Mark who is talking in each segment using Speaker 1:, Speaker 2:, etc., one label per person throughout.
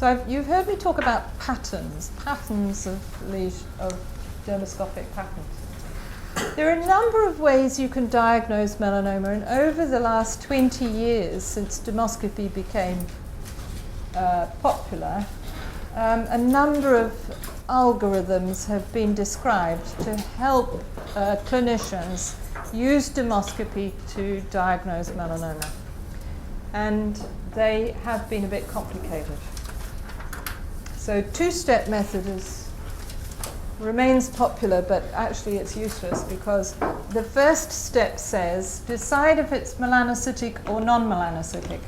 Speaker 1: So you've heard me talk about patterns of dermoscopic patterns. There are a number of ways you can diagnose melanoma, and over the last 20 years, since dermoscopy became popular, a number of algorithms have been described to help clinicians use dermoscopy to diagnose melanoma. And they have been a bit complicated. So two-step method remains popular, but actually it's useless because the first step says decide if it's melanocytic or non-melanocytic.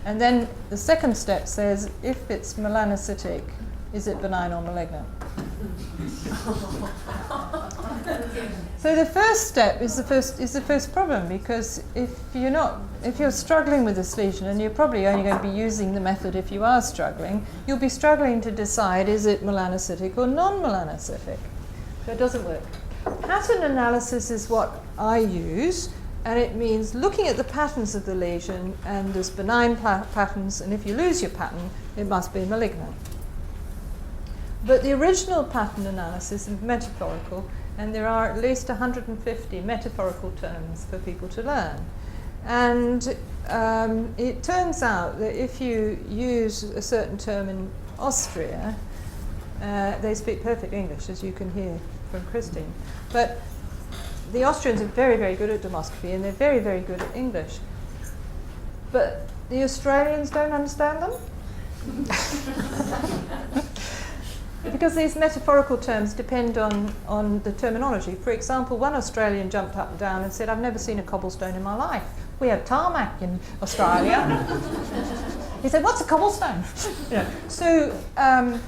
Speaker 1: And then the second step says if it's melanocytic, is it benign or malignant? So the first step is the first problem, because if you're struggling with this lesion, and you're probably only going to be using the method if you are struggling, you'll be struggling to decide is it melanocytic or non-melanocytic. So it doesn't work. Pattern analysis is what I use, and it means looking at the patterns of the lesion, and there's benign patterns, and if you lose your pattern, it must be malignant. But the original pattern analysis is metaphorical, and there are at least 150 metaphorical terms for people to learn. And it turns out that if you use a certain term in Austria, they speak perfect English, as you can hear from Christine. But the Austrians are very, very good at dermoscopy, and they're very, very good at English. But the Australians don't understand them. Because these metaphorical terms depend on the terminology. For example, one Australian jumped up and down and said, I've never seen a cobblestone in my life. We have tarmac in Australia. He said, what's a cobblestone? So, and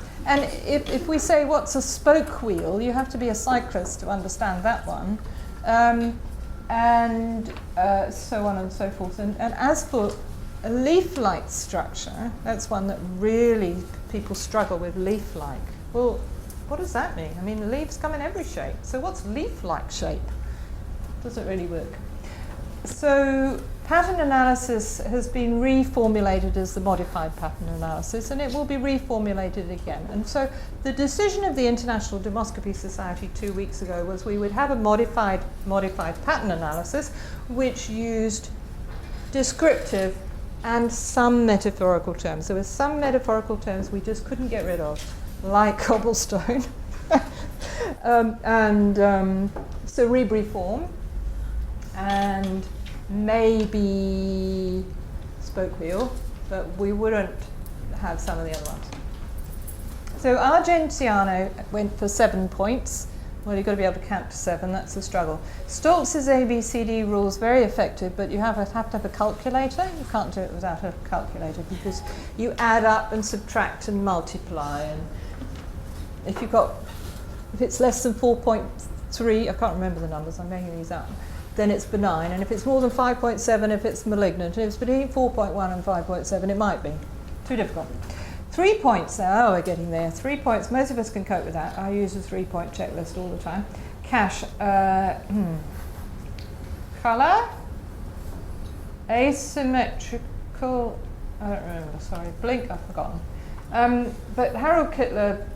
Speaker 1: if we say, what's a spoke wheel, you have to be a cyclist to understand that one. And so on and so forth. And as for a leaf-like structure, that's one that really people struggle with, leaf-like. Well, what does that mean? I mean, the leaves come in every shape. So what's leaf-like shape? Doesn't really work. So pattern analysis has been reformulated as the modified pattern analysis, and it will be reformulated again. And so the decision of the International Dermoscopy Society 2 weeks ago was we would have a modified pattern analysis, which used descriptive and some metaphorical terms. There were some metaphorical terms we just couldn't get rid of, like cobblestone, cerebriform, and maybe spoke wheel, but we wouldn't have some of the other ones. So Argentiano went for 7 points. Well, you've got to be able to count to 7, that's the struggle. Stoltz's ABCD rule is very effective, but you have to have a calculator. You can't do it without a calculator because you add up and subtract and multiply. And if it's less than 4.3, I can't remember the numbers, I'm making these up, then it's benign. And if it's more than 5.7, if it's malignant. And if it's between 4.1 and 5.7, it might be. Too difficult. 3 points now, oh, we're getting there. 3 points, most of us can cope with that. I use a 3-point checklist all the time. Cash, colour, asymmetrical, I don't remember, sorry, blink, I've forgotten. But Harold Kittler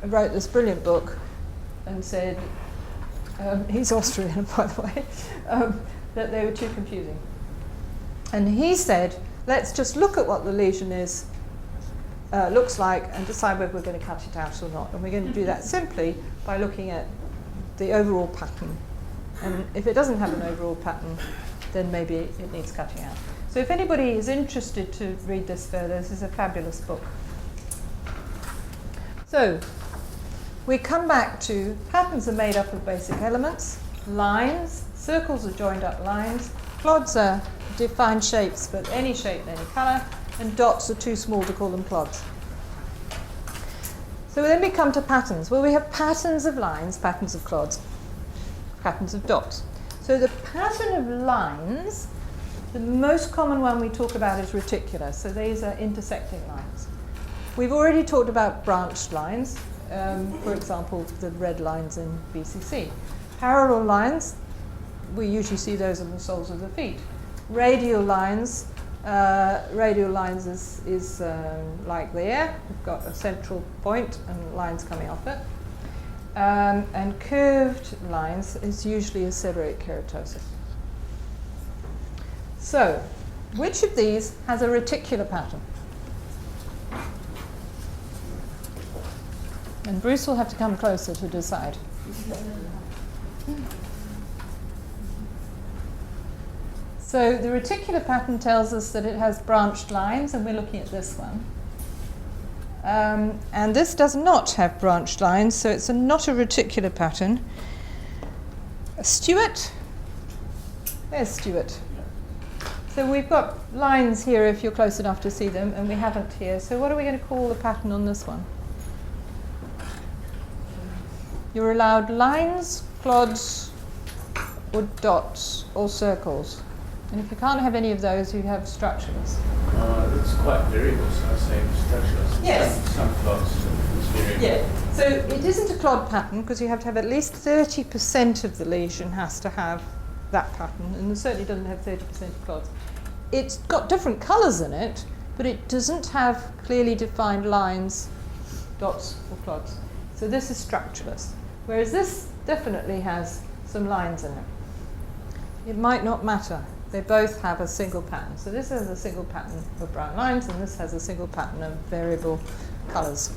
Speaker 1: wrote this brilliant book and said, he's Austrian, by the way, that they were too confusing. And he said, let's just look at what the lesion is, looks like, and decide whether we're going to cut it out or not. And we're going to do that simply by looking at the overall pattern. And if it doesn't have an overall pattern, then maybe it needs cutting out. So if anybody is interested to read this further, this is a fabulous book. So we come back to patterns are made up of basic elements, lines, circles are joined up lines, clods are defined shapes, but any shape and any colour, and dots are too small to call them clods. So then we come to patterns. Well, we have patterns of lines, patterns of clods, patterns of dots. So the pattern of lines, the most common one we talk about is reticular. So these are intersecting lines. We've already talked about branched lines, for example, the red lines in BCC. Parallel lines, we usually see those on the soles of the feet. Radial lines Radial lines is like there. We've got a central point and lines coming off it. And curved lines is usually a seborrheic keratosis. So, which of these has a reticular pattern? And Bruce will have to come closer to decide. So the reticular pattern tells us that it has branched lines, and we're looking at this one. And this does not have branched lines, so it's not a reticular pattern. Stuart? There's Stuart. So we've got lines here if you're close enough to see them, and we haven't here. So what are we going to call the pattern on this one? You're allowed lines, clods, or dots, or circles. And if you can't have any of those, you have structureless.
Speaker 2: It's quite variable, so I say structureless.
Speaker 1: Yes.
Speaker 2: Some clods, it's variable.
Speaker 1: Yeah. So it isn't a clod pattern because you have to have at least 30% of the lesion has to have that pattern, and it certainly doesn't have 30% of clods. It's got different colours in it, but it doesn't have clearly defined lines, dots, or clods. So this is structureless, whereas this definitely has some lines in it. It might not matter. They both have a single pattern. So this has a single pattern of brown lines, and this has a single pattern of variable colours.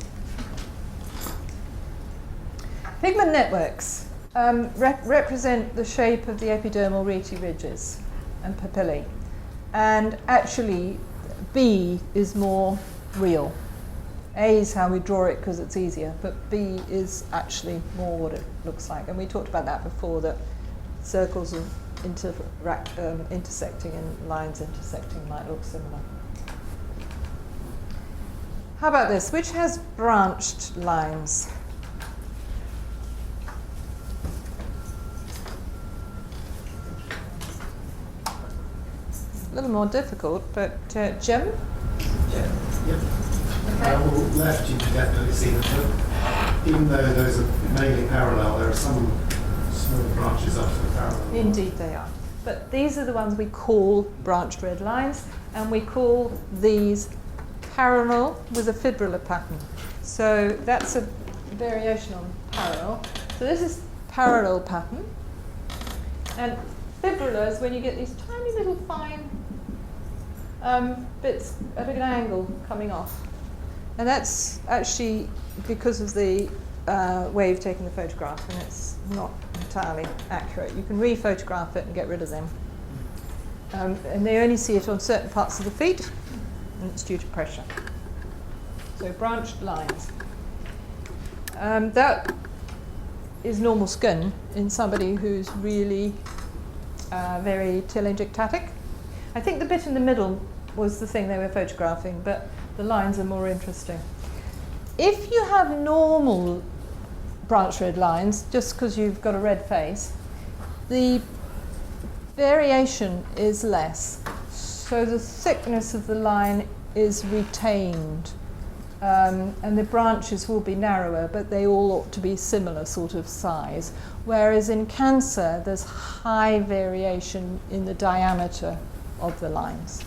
Speaker 1: Pigment networks represent the shape of the epidermal rete ridges and papillae. And actually, B is more real. A is how we draw it because it's easier, but B is actually more what it looks like. And we talked about that before, that circles of intersecting and lines intersecting might look similar. How about this? Which has branched lines? A little more difficult, but Jim?
Speaker 3: Yeah. Yep.
Speaker 1: Okay.
Speaker 3: Well, left you definitely see them. Even though those are mainly parallel, there are some small branches off the parallel.
Speaker 1: Indeed they are. But these are the ones we call branched red lines, and we call these parallel with a fibrillar pattern. So that's a variation on parallel. So this is parallel pattern. And fibrillar is when you get these tiny little fine bits at an angle coming off. And that's actually because of the way of taking the photograph, and it's not entirely accurate. You can re-photograph it and get rid of them. And they only see it on certain parts of the feet, and it's due to pressure. So branched lines. That is normal skin in somebody who's really very telangiectatic. I think the bit in the middle was the thing they were photographing, but the lines are more interesting. If you have normal branched red lines, just because you've got a red face, the variation is less. So the thickness of the line is retained, and the branches will be narrower, but they all ought to be similar sort of size. Whereas in cancer, there's high variation in the diameter of the lines.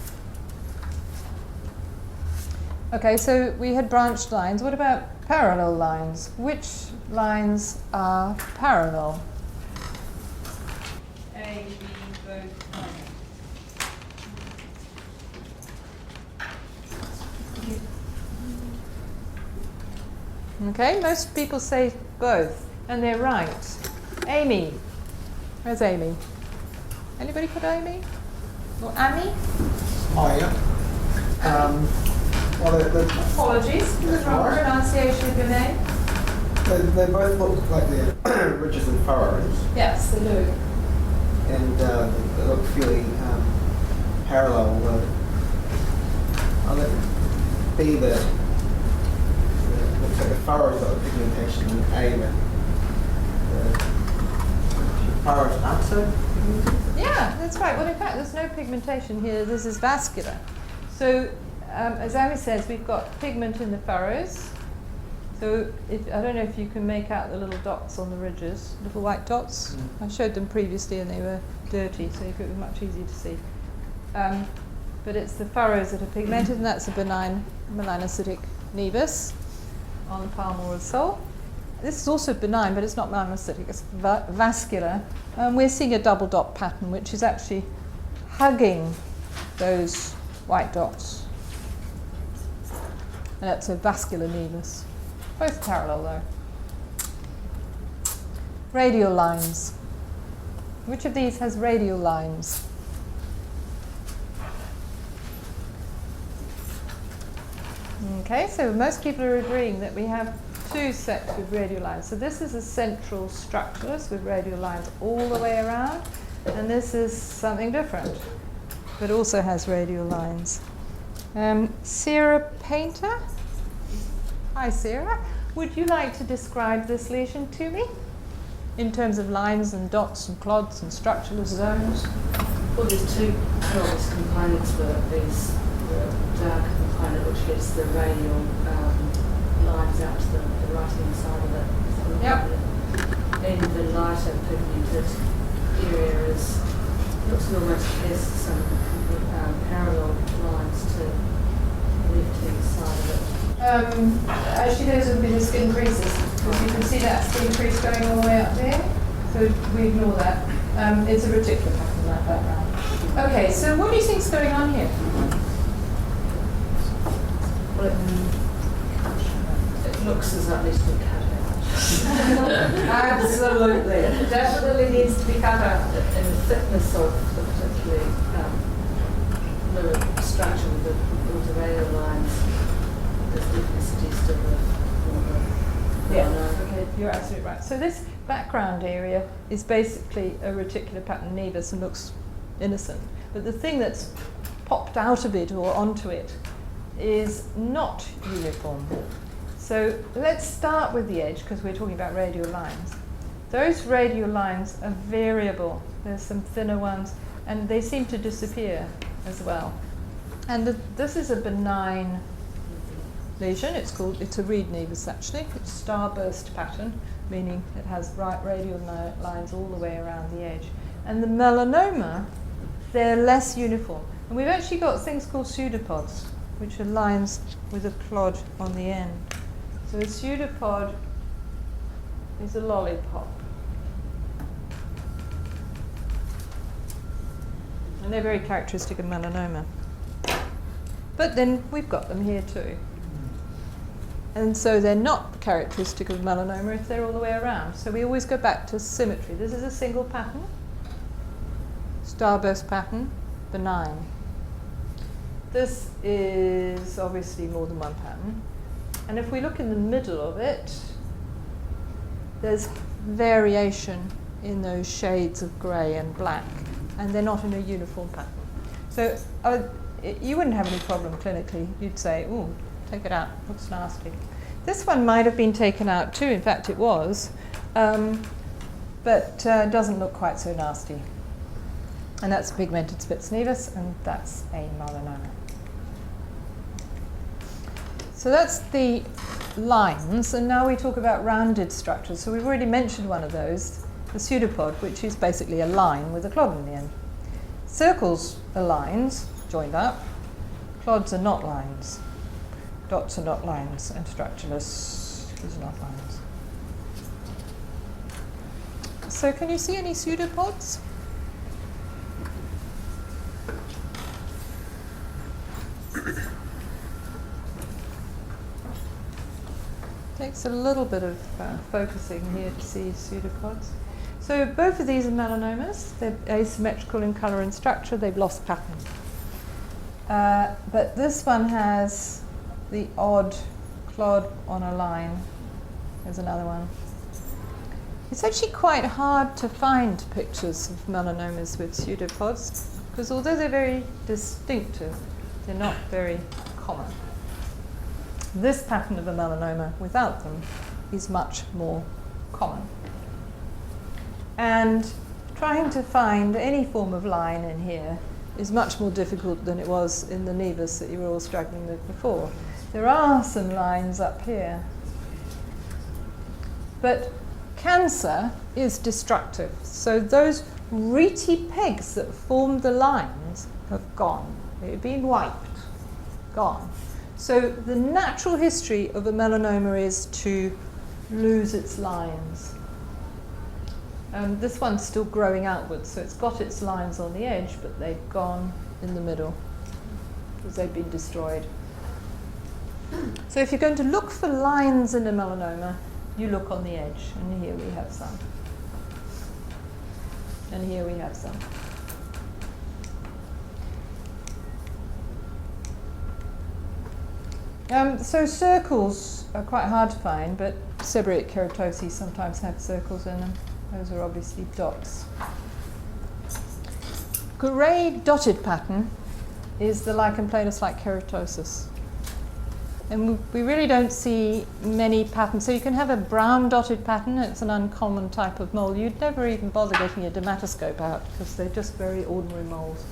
Speaker 1: Okay, so we had branched lines. What about parallel lines? Which lines are parallel? A, B, both lines. Okay, most people say both, and they're right. Amy. Where's Amy? Anybody put Amy? Or Amy?
Speaker 3: Oh, yeah. Well,
Speaker 1: Apologies for the wrong pronunciation of your name.
Speaker 3: they both look like they're ridges and furrows,
Speaker 1: Yes, they do.
Speaker 3: and they look fairly parallel. I'll let B looks like the furrows got the pigmentation, and A the furrows aren't so pigmented.
Speaker 1: Yeah, that's right. Well, in fact, there's no pigmentation here. This is vascular. So, as Amy says, we've got pigment in the furrows. So, I don't know if you can make out the little dots on the ridges, little white dots. I showed them previously and they were dirty, so it was much easier to see. but it's the furrows that are pigmented, and that's a benign melanocytic nevus on the palm or the sole. This is also benign, but it's not melanocytic, it's vascular. We're seeing a double dot pattern, which is actually hugging those white dots. And that's a vascular nevus. Both parallel, though. Radial lines. Which of these has radial lines? Okay, so most people are agreeing that we have two sets with radial lines. So this is a central structureless with radial lines all the way around, and this is something different, but also has radial lines. Sarah Painter? Hi, Sarah. Would you like to describe this lesion to me in terms of lines and dots and clods and structureless zones?
Speaker 4: Well, there's two clodless components for these. The dark component, which gives the radial lines out to the right-hand side of it.
Speaker 1: Yep.
Speaker 4: And the lighter pigmented area looks almost has some parallel lines to the left-hand side of it.
Speaker 1: Actually, those would be the skin creases, because you can see that skin crease going all the way up there. So we ignore that. It's a reticular pattern like that round. Okay, so what do you think's going on here?
Speaker 4: Well, it looks as though it needs to be cut out.
Speaker 1: Absolutely. It definitely needs to be cut out.
Speaker 4: And the thickness of the particularly the structure with the radial lines is definitely suggestive of
Speaker 1: Okay, you're absolutely right. So this background area is basically a reticular pattern nevus and looks innocent. But the thing that's popped out of it or onto it is not uniform. So let's start with the edge, because we're talking about radial lines. Those radial lines are variable. There's some thinner ones, and they seem to disappear as well. And this is a benign lesion. It's a reed nevus actually. It's starburst pattern, meaning it has radial lines all the way around the edge. And the melanoma, they're less uniform. And we've actually got things called pseudopods, which are lines with a clod on the end. So a pseudopod is a lollipop. And they're very characteristic of melanoma. But then we've got them here too. And so they're not characteristic of melanoma if they're all the way around. So we always go back to symmetry. This is a single pattern, starburst pattern, benign. This is obviously more than one pattern. And if we look in the middle of it, there's variation in those shades of grey and black, and they're not in a uniform pattern. So you wouldn't have any problem clinically. You'd say, ooh, take it out, looks nasty. This one might have been taken out too, in fact it was, but doesn't look quite so nasty. And that's a pigmented spitz nevus, and that's a melanoma. So that's the lines, and now we talk about rounded structures. So we've already mentioned one of those, the pseudopod, which is basically a line with a clod in the end. Circles are lines, joined up. Clods are not lines. Dots are not lines, and structureless is not lines. So can you see any pseudopods? Takes a little bit of focusing here to see pseudopods. So both of these are melanomas. They're asymmetrical in colour and structure. They've lost pattern. But this one has the odd clod on a line. There's another one. It's actually quite hard to find pictures of melanomas with pseudopods, because although they're very distinctive, they're not very common. This pattern of a melanoma without them is much more common. And trying to find any form of line in here is much more difficult than it was in the nevus that you were all struggling with before. There are some lines up here. But cancer is destructive. So those reedy pegs that formed the lines have gone. It had been wiped, gone. So the natural history of a melanoma is to lose its lines. This one's still growing outwards, so it's got its lines on the edge, but they've gone in the middle because they've been destroyed. So if you're going to look for lines in a melanoma, you look on the edge, and here we have some. And here we have some. So circles are quite hard to find, but seborrheic keratoses sometimes have circles in them. Those are obviously dots. Grey dotted pattern is the lichen planus-like keratosis. And we really don't see many patterns. So you can have a brown dotted pattern. It's an uncommon type of mole. You'd never even bother getting a dermatoscope out because they're just very ordinary moles.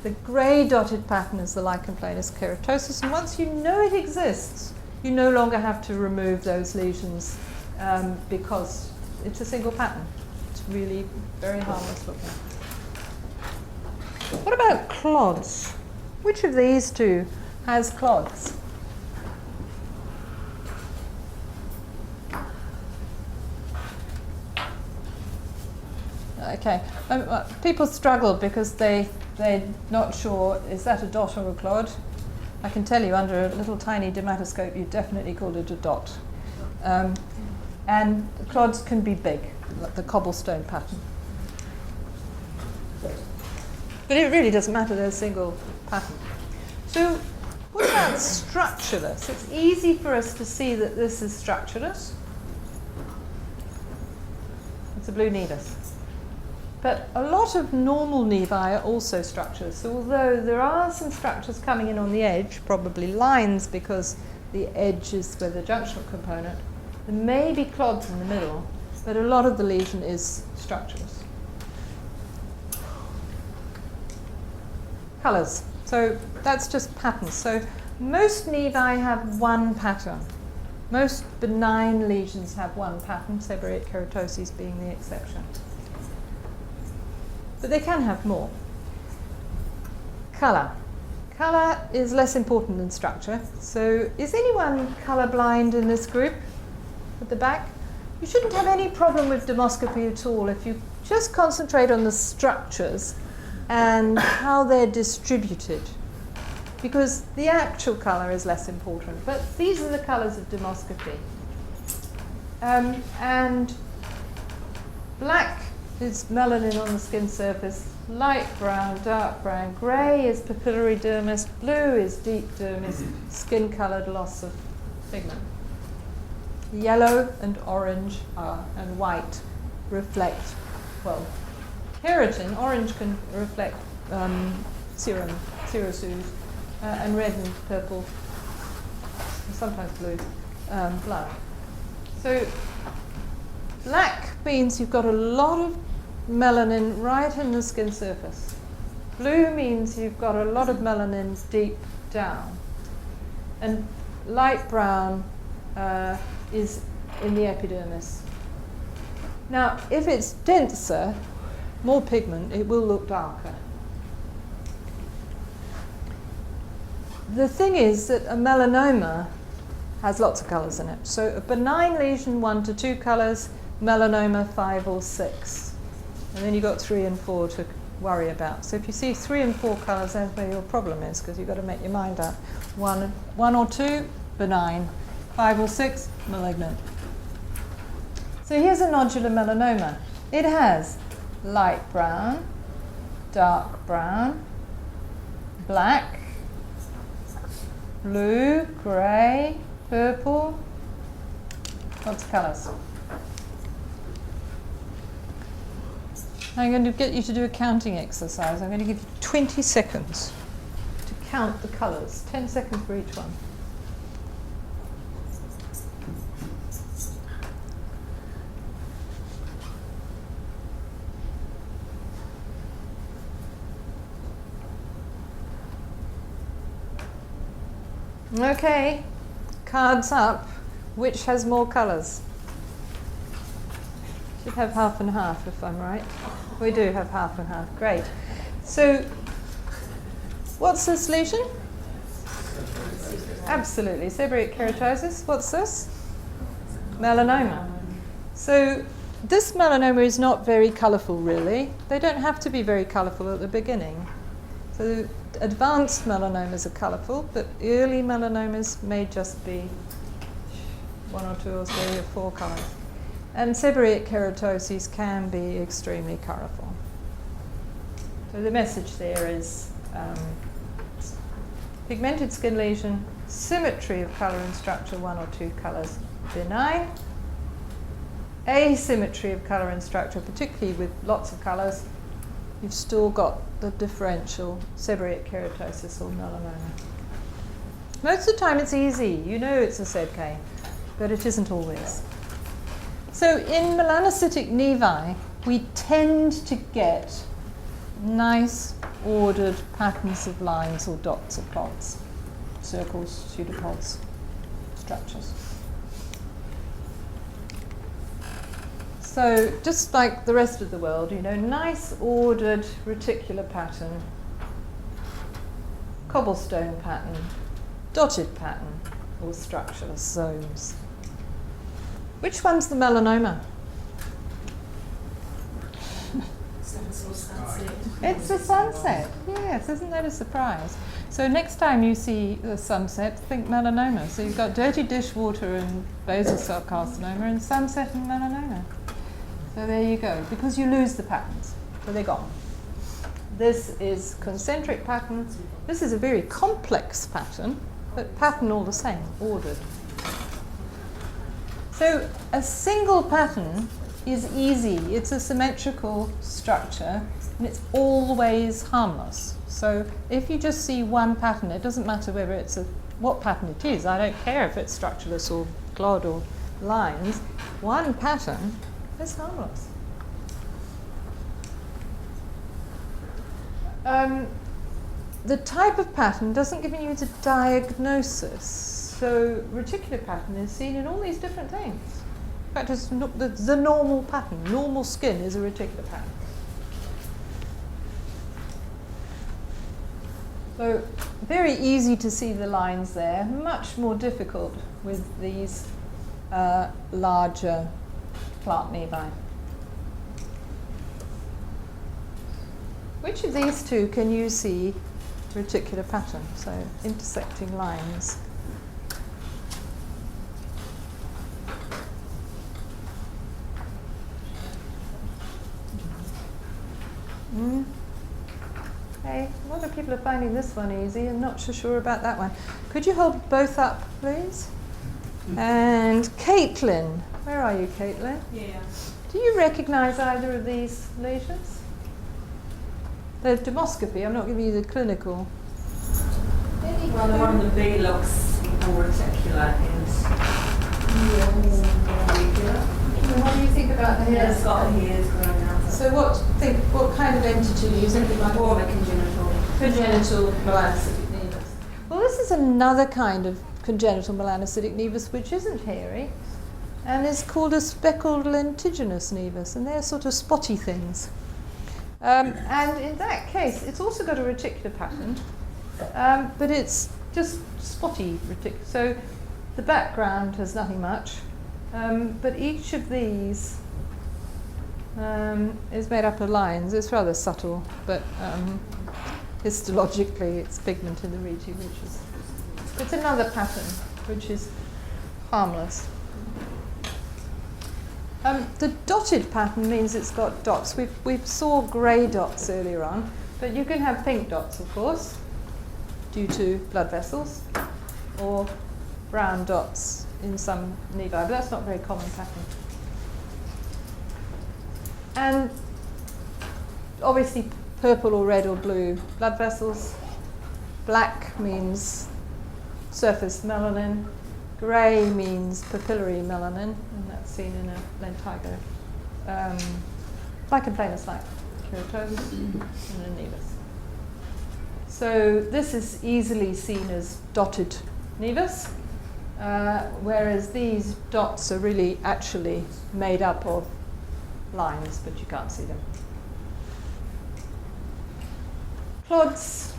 Speaker 1: The grey dotted pattern is the lichen planus keratosis. And once you know it exists, you no longer have to remove those lesions because it's a single pattern. It's really very harmless looking. What about clods? Which of these two has clods? Okay, people struggled because they're not sure, is that a dot or a clod? I can tell you under a little tiny dermatoscope you definitely called it a dot. And the clods can be big, like the cobblestone pattern. But it really doesn't matter, they're a single pattern. So what about structureless? It's easy for us to see that this is structureless. It's a blue nevus. But a lot of normal nevi are also structures. So although there are some structures coming in on the edge, probably lines because the edge is where the junctional component, there may be clods in the middle, but a lot of the lesion is structureless. Colours. So that's just patterns. So most nevi have one pattern. Most benign lesions have one pattern, seborrheic keratoses being the exception. But they can have more. Colour. Colour is less important than structure. So is anyone colourblind in this group at the back? You shouldn't have any problem with dermoscopy at all if you just concentrate on the structures and how they're distributed, because the actual colour is less important. But these are the colours of dermoscopy. And black is melanin on the skin surface, light brown, dark brown, grey is papillary dermis, blue is deep dermis, skin-coloured loss of pigment. Yellow and orange and white reflect, well, keratin, orange can reflect serum, serosoos, and red and purple, and sometimes blue, blood. So black means you've got a lot of melanin right in the skin surface. Blue means you've got a lot of melanin deep down. And light brown is in the epidermis. Now, if it's denser, more pigment, it will look darker. The thing is that a melanoma has lots of colours in it. So a benign lesion, 1 to 2 colours, melanoma 5 or 6. And then you've got 3 and 4 to worry about. So if you see 3 and 4 colours, that's where your problem is, because you've got to make your mind up. 1 or 2, benign. 5 or 6, malignant. So here's a nodular melanoma. It has light brown, dark brown, black, blue, grey, purple, lots of colours. I'm going to get you to do a counting exercise. I'm going to give you 20 seconds to count the colours, 10 seconds for each one. Okay, cards up. Which has more colours? Should have half and half if I'm right. We do have half and half, great. So What's this lesion? Absolutely, seborrheic keratosis. What's this? Melanoma. So this melanoma is not very colourful, really. They don't have to be very colourful at the beginning. So advanced melanomas are colourful, but early melanomas may just be 1 or 2 or 3 or 4 colours. And seborrheic keratoses can be extremely colourful. So the message there is pigmented skin lesion, symmetry of colour and structure, 1 or 2 colours, benign. Asymmetry of colour and structure, particularly with lots of colours, you've still got the differential seborrheic keratosis or melanoma. Most of the time it's easy. You know it's a SEBK, but it isn't always. So in melanocytic nevi, we tend to get nice ordered patterns of lines or dots or plots, circles, pseudopods, structures. So just like the rest of the world, you know, nice ordered reticular pattern, cobblestone pattern, dotted pattern, or structureless zones. Which one's the melanoma? It's the sunset. Yes, isn't that a surprise? So next time you see the sunset, think melanoma. So you've got dirty dishwater and basal cell carcinoma and sunset and melanoma. So there you go, because you lose the patterns, so they're gone. This is concentric pattern. This is a very complex pattern, but pattern all the same, ordered. So a single pattern is easy. It's a symmetrical structure, and it's always harmless. So if you just see one pattern, it doesn't matter whether it's what pattern it is. I don't care if it's structureless or clod or lines. One pattern is harmless. The type of pattern doesn't give you the diagnosis. So reticular pattern is seen in all these different things. In fact, it's the normal pattern. Normal skin is a reticular pattern. So very easy to see the lines there. Much more difficult with these larger plant nevi. Which of these two can you see reticular pattern? So intersecting lines. Okay, a lot of people are finding this one easy and not so sure about that one. Could you hold both up, please? And Caitlin. Where are you, Caitlin?
Speaker 5: Yeah.
Speaker 1: Do you recognise either of these lesions? The dermoscopy, I'm not giving you the clinical.
Speaker 5: Well, the one on the B looks more reticular and
Speaker 1: What do you think about the hairs?
Speaker 5: it's got hairs growing out.
Speaker 1: So what kind of entity do you think it might be?
Speaker 5: More of a congenital.
Speaker 1: Congenital melanocytic nevus. Well, this is another kind of congenital melanocytic nevus which isn't hairy and is called a speckled lentiginous nevus, and they're sort of spotty things. And in that case, it's also got a reticular pattern, but it's just spotty reticular. So the background has nothing much, but each of these is made up of lines. It's rather subtle, but histologically it's pigment in the reti, which is it's another pattern which is harmless. The dotted pattern means it's got dots. We saw grey dots earlier on, but you can have pink dots, of course, due to blood vessels, or brown dots in some nevi, but that's not a very common pattern. And obviously purple or red or blue blood vessels. Black means surface melanin. Grey means papillary melanin, and that's seen in a lentigo. Lichen planus like keratosis and a nevus. So this is easily seen as dotted nevus, whereas these dots are really actually made up of lines, but you can't see them. Clods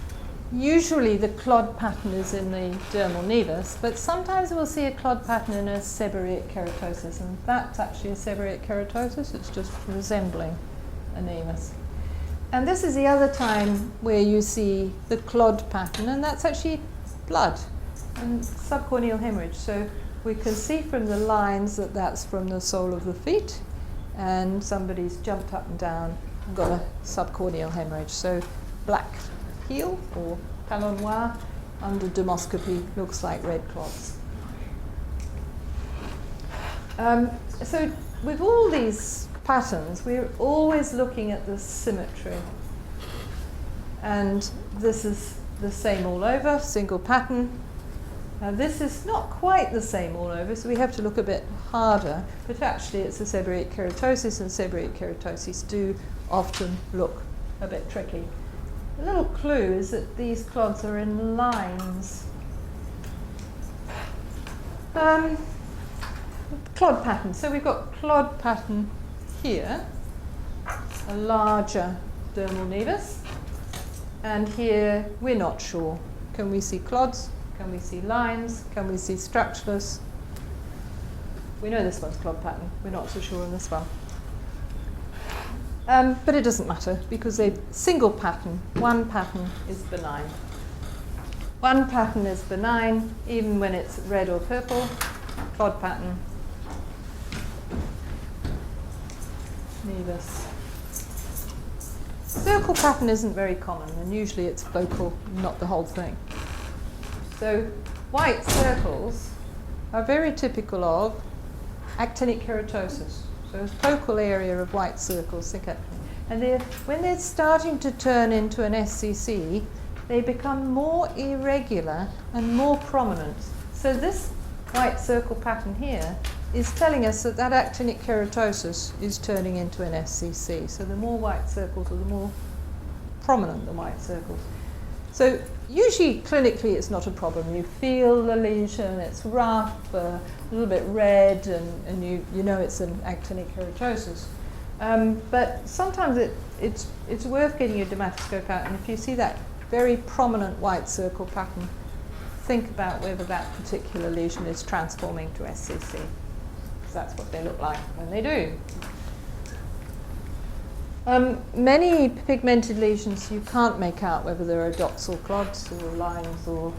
Speaker 1: Usually the clod pattern is in the dermal nevus, but sometimes we'll see a clod pattern in a seborrheic keratosis, and that's actually a seborrheic keratosis. It's just resembling a nevus. And this is the other time where you see the clod pattern, and that's actually blood and subcorneal hemorrhage. So we can see from the lines that that's from the sole of the feet, and somebody's jumped up and down and got a subcorneal hemorrhage. So black heel or talon noir under dermoscopy looks like red clots. So with all these patterns, we're always looking at the symmetry. And this is the same all over, single pattern. Now this is not quite the same all over, so we have to look a bit harder, but actually it's a seborrheic keratosis, and seborrheic keratoses do often look a bit tricky. A little clue is that these clods are in lines. Clod pattern. So we've got clod pattern here, a larger dermal nevus, and here we're not sure. Can we see clods? Can we see lines? Can we see structureless? We know this one's clod pattern. We're not so sure on this one. But it doesn't matter because a single pattern, one pattern is benign. One pattern is benign even when it's red or purple. Clod pattern. Nevus. Circle pattern isn't very common, and usually it's focal, not the whole thing. So white circles are very typical of actinic keratosis. So a focal area of white circles, and when they're starting to turn into an SCC, they become more irregular and more prominent. So this white circle pattern here is telling us that that actinic keratosis is turning into an SCC. So the more white circles are the more prominent the white circles. So usually clinically it's not a problem. You feel the lesion, it's rough, a little bit red, and you know it's an actinic keratosis. But sometimes it's worth getting your dermatoscope out, and if you see that very prominent white circle pattern, think about whether that particular lesion is transforming to SCC, because that's what they look like when they do. Many pigmented lesions you can't make out whether there are dots or clods or lines or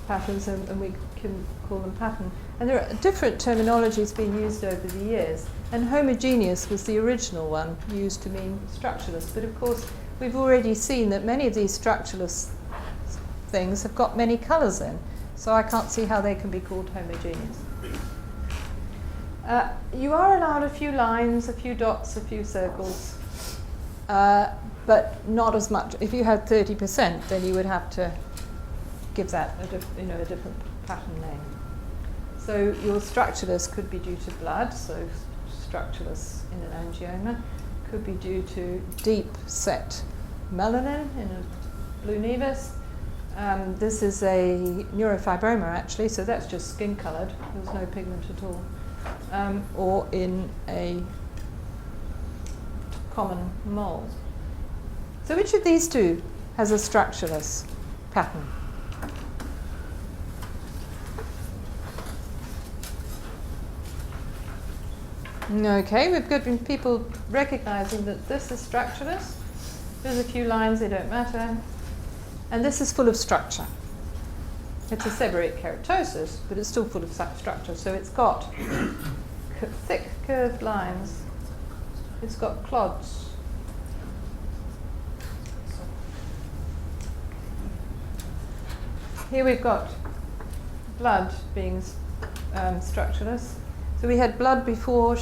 Speaker 1: patterns, and we can call them pattern. And there are different terminologies being used over the years, and homogeneous was the original one used to mean structureless. But of course we've already seen that many of these structureless things have got many colours in, so I can't see how they can be called homogeneous. You are allowed a few lines, a few dots, a few circles, but not as much. If you had 30%, then you would have to give that a different pattern name. So your structureless could be due to blood, so structureless in an angioma, could be due to deep set melanin in a blue nevus. This is a neurofibroma actually, so that's just skin coloured, there's no pigment at all. Or in a common mole. So which of these two has a structureless pattern? Okay, we've got people recognizing that this is structureless. There's a few lines, they don't matter. And this is full of structure. It's a seborrheic keratosis, but it's still full of structure. So it's got thick curved lines. It's got clods. Here we've got blood being structureless. So we had blood before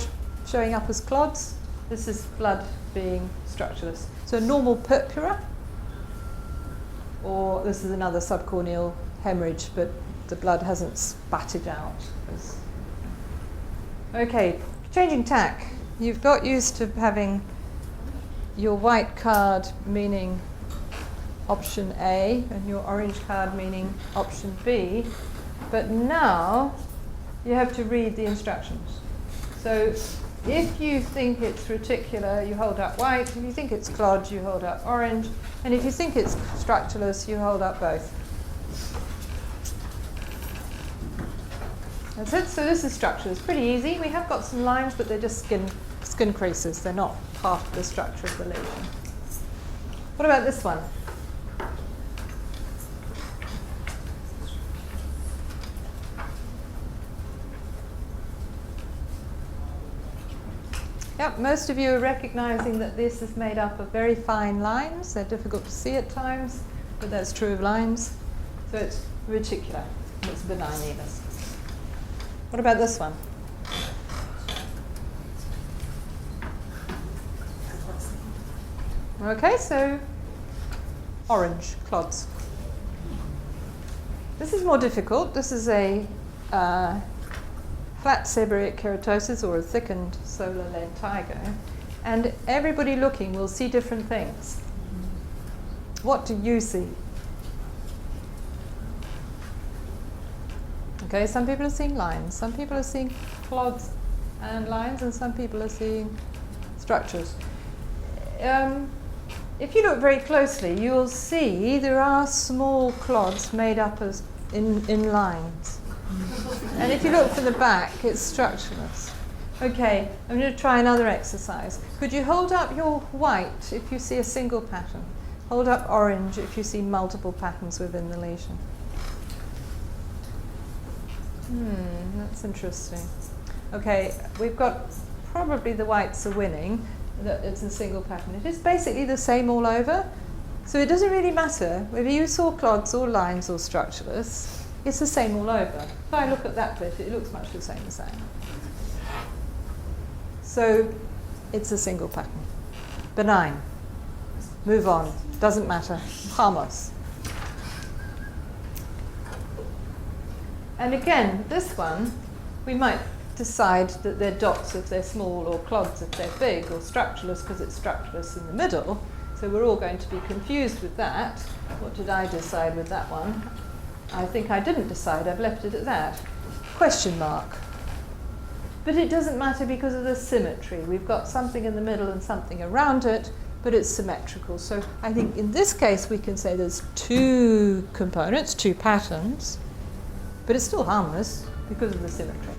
Speaker 1: showing up as clods. This is blood being structureless. So normal purpura, or this is another subcorneal hemorrhage, but the blood hasn't spatted out. Okay, changing tack. You've got used to having your white card meaning option A and your orange card meaning option B, but now you have to read the instructions. So If you think it's reticular, you hold up white. If you think it's clods, you hold up orange. And if you think it's structureless, you hold up both. That's it. So this is structureless. Pretty easy. We have got some lines, but they're just skin creases. They're not part of the structure of the lesion. What about this one? Yep, most of you are recognizing that this is made up of very fine lines. They're difficult to see at times, but that's true of lines. So it's reticular. It's benign nevus. What about this one? Okay, so orange, clods. This is more difficult. This is a flat seborrheic keratosis or a thickened solar lentigo. And everybody looking will see different things. What do you see? Okay, some people are seeing lines, some people are seeing clods and lines, and some people are seeing structures. If you look very closely, you'll see there are small clods made up as in lines. And if you look from the back, it's structureless. Okay, I'm going to try another exercise. Could you hold up your white if you see a single pattern? Hold up orange if you see multiple patterns within the lesion. That's interesting. Okay, we've got probably the whites are winning, that it's a single pattern. It is basically the same all over, so it doesn't really matter whether you saw clods or lines or structureless, it's the same all over. If I look at that bit, it looks much the same. So it's a single pattern. Benign. Move on. Doesn't matter. Harmless. And again, this one, we might decide that they're dots if they're small, or clods if they're big, or structureless because it's structureless in the middle. So we're all going to be confused with that. What did I decide with that one? I think I didn't decide. I've left it at that. Question mark. But it doesn't matter because of the symmetry. We've got something in the middle and something around it, but it's symmetrical. So I think in this case we can say there's two components, two patterns, but it's still harmless because of the symmetry.